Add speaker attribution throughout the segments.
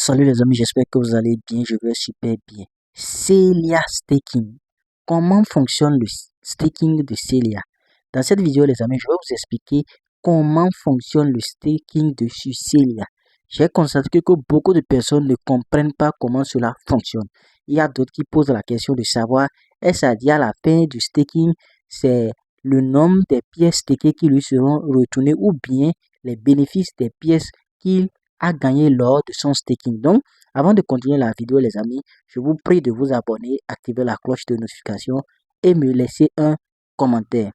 Speaker 1: Salut les amis, j'espère que vous allez bien, je vais super bien. Celia Staking. Comment fonctionne le staking de Celia? Dans cette vidéo les amis, je vais vous expliquer comment fonctionne le staking dessus Celia. J'ai constaté que beaucoup de personnes ne comprennent pas comment cela fonctionne. Il y a d'autres qui posent la question de savoir est-ce à dire à la fin du staking, c'est le nombre des pièces stakées qui lui seront retournées ou bien les bénéfices des pièces qu'il a gagné lors de son staking. Donc, avant de continuer la vidéo, les amis, je vous prie de vous abonner, activer la cloche de notification et me laisser un commentaire.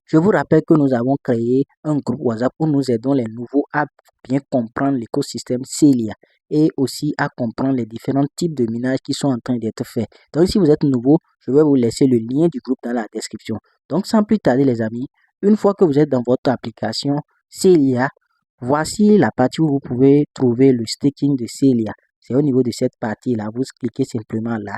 Speaker 1: Je vous rappelle que nous avons créé un groupe WhatsApp où nous aidons les nouveaux à bien comprendre l'écosystème Celia et aussi à comprendre les différents types de minage qui sont en train d'être faits. Donc, si vous êtes nouveau, je vais vous laisser le lien du groupe dans la description. Donc, sans plus tarder, les amis, une fois que vous êtes dans votre application Celia, voici la partie où vous pouvez trouver le staking de Celia. C'est au niveau de cette partie-là. Vous cliquez simplement là.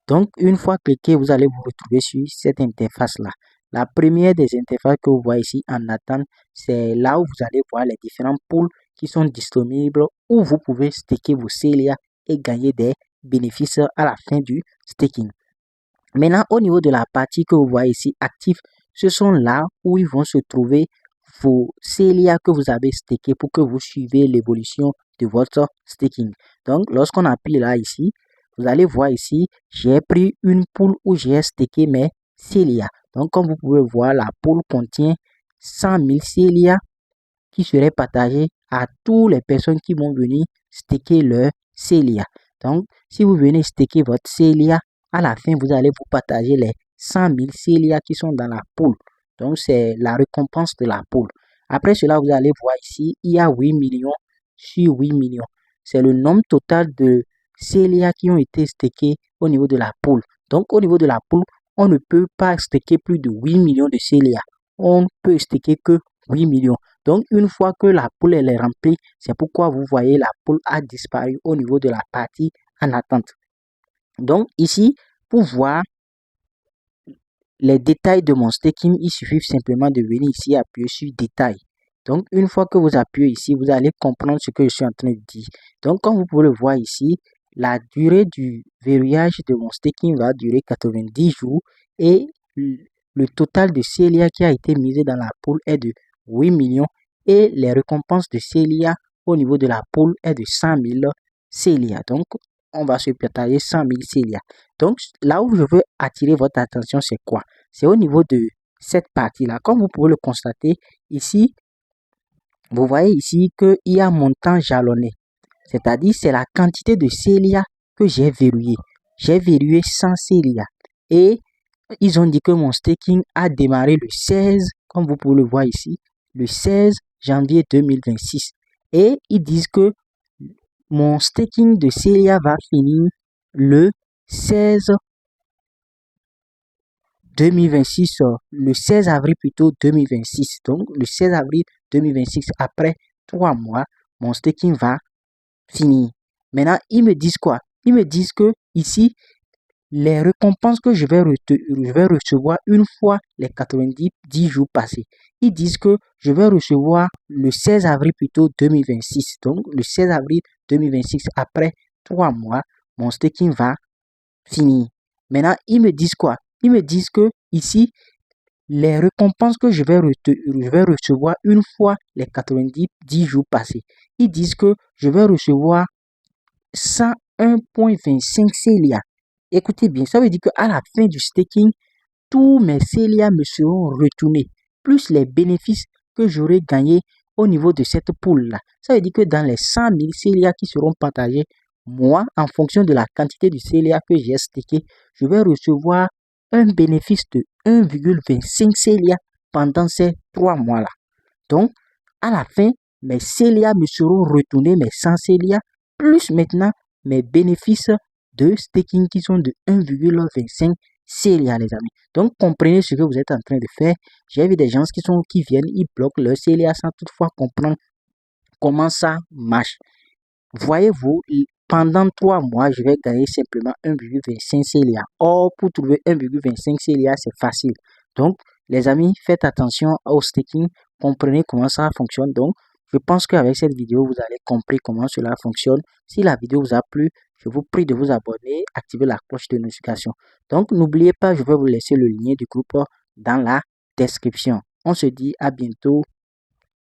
Speaker 1: Donc, une fois cliqué, vous allez vous retrouver sur cette interface-là. La première des interfaces que vous voyez ici en attente, c'est là où vous allez voir les différents pools qui sont disponibles où vous pouvez staker vos Celia et gagner des bénéfices à la fin du staking. Maintenant, au niveau de la partie que vous voyez ici, actif, ce sont là où ils vont se trouver vos Celia que vous avez staké pour que vous suivez l'évolution de votre staking. Donc, lorsqu'on appuie là ici, vous allez voir ici, j'ai pris une pool où j'ai staké mes Celia. Donc, comme vous pouvez voir, la pool contient 100 000 Celia qui seraient partagés à toutes les personnes qui vont venir staker leur Celia. Donc, si vous venez staker votre Celia, à la fin, vous allez vous partager les 100 000 Celia qui sont dans la pool. Donc, c'est la récompense de la pool. Après cela, vous allez voir ici, il y a 8 millions sur 8 millions. C'est le nombre total de Celia qui ont été stakés au niveau de la pool. Donc, au niveau de la pool, on ne peut pas staker plus de 8 millions de Celia. On peut staker que 8 millions. Donc, une fois que la pool elle est remplie, c'est pourquoi vous voyez la pool a disparu au niveau de la partie en attente. Donc, ici, pour voir les détails de mon staking, il suffit simplement de venir ici et appuyer sur détails. Donc, une fois que vous appuyez ici, vous allez comprendre ce que je suis en train de dire. Donc, comme vous pouvez le voir ici, la durée du verrouillage de mon staking va durer 90 jours et le total de Celia qui a été misé dans la pool est de 8 millions et les récompenses de Celia au niveau de la pool est de 100 000 Celia. Donc, on va se partager 100 000 Celia. Donc, là où je veux attirer votre attention, c'est quoi? C'est au niveau de cette partie-là. Comme vous pouvez le constater, ici, vous voyez ici qu'il y a montant jalonné. C'est-à-dire, c'est la quantité de Celia que j'ai verrouillé. J'ai verrouillé 100 Celia. Et ils ont dit que mon staking a démarré le 16, comme vous pouvez le voir ici, le 16 janvier 2026. Et ils disent que mon staking de Celia va finir le 16 2026, le 16 avril plutôt 2026. Donc, le 16 avril 2026, après 3 mois, mon staking va finir. Maintenant, ils me disent quoi? Ils me disent que ici, les récompenses que je vais recevoir une fois les 90 jours passés. Ils disent que je vais recevoir le 16 avril plutôt 2026. Donc, le 16 avril 2026, après 3 mois, mon staking va finir. Maintenant, ils me disent quoi? Ils me disent que ici, les récompenses que je vais recevoir une fois les 90 jours passés. Ils disent que je vais recevoir 101,25 Celia. Écoutez bien, ça veut dire qu'à la fin du staking, tous mes Celia me seront retournés, plus les bénéfices que j'aurai gagnés au niveau de cette pool-là. Ça veut dire que dans les 100 000 Celia qui seront partagés, moi, en fonction de la quantité de Celia que j'ai stacké, je vais recevoir un bénéfice de 1,25 Celia pendant ces 3 mois-là. Donc, à la fin, mes Celia me seront retournés, mes 100 Celia, plus maintenant mes bénéfices de staking qui sont de 1,25 Celia, les amis. Donc, comprenez ce que vous êtes en train de faire. J'ai vu des gens qui viennent, ils bloquent leur Celia sans toutefois comprendre comment ça marche. Voyez-vous, pendant 3 mois, je vais gagner simplement 1,25 Celia. Or, pour trouver 1,25 Celia, c'est facile. Donc, les amis, faites attention au staking. Comprenez comment ça fonctionne. Donc, Je pense qu'avec cette vidéo, vous avez compris comment cela fonctionne. Si la vidéo vous a plu, je vous prie de vous abonner, activer la cloche de notification. Donc, n'oubliez pas, je vais vous laisser le lien du groupe dans la description. On se dit à bientôt.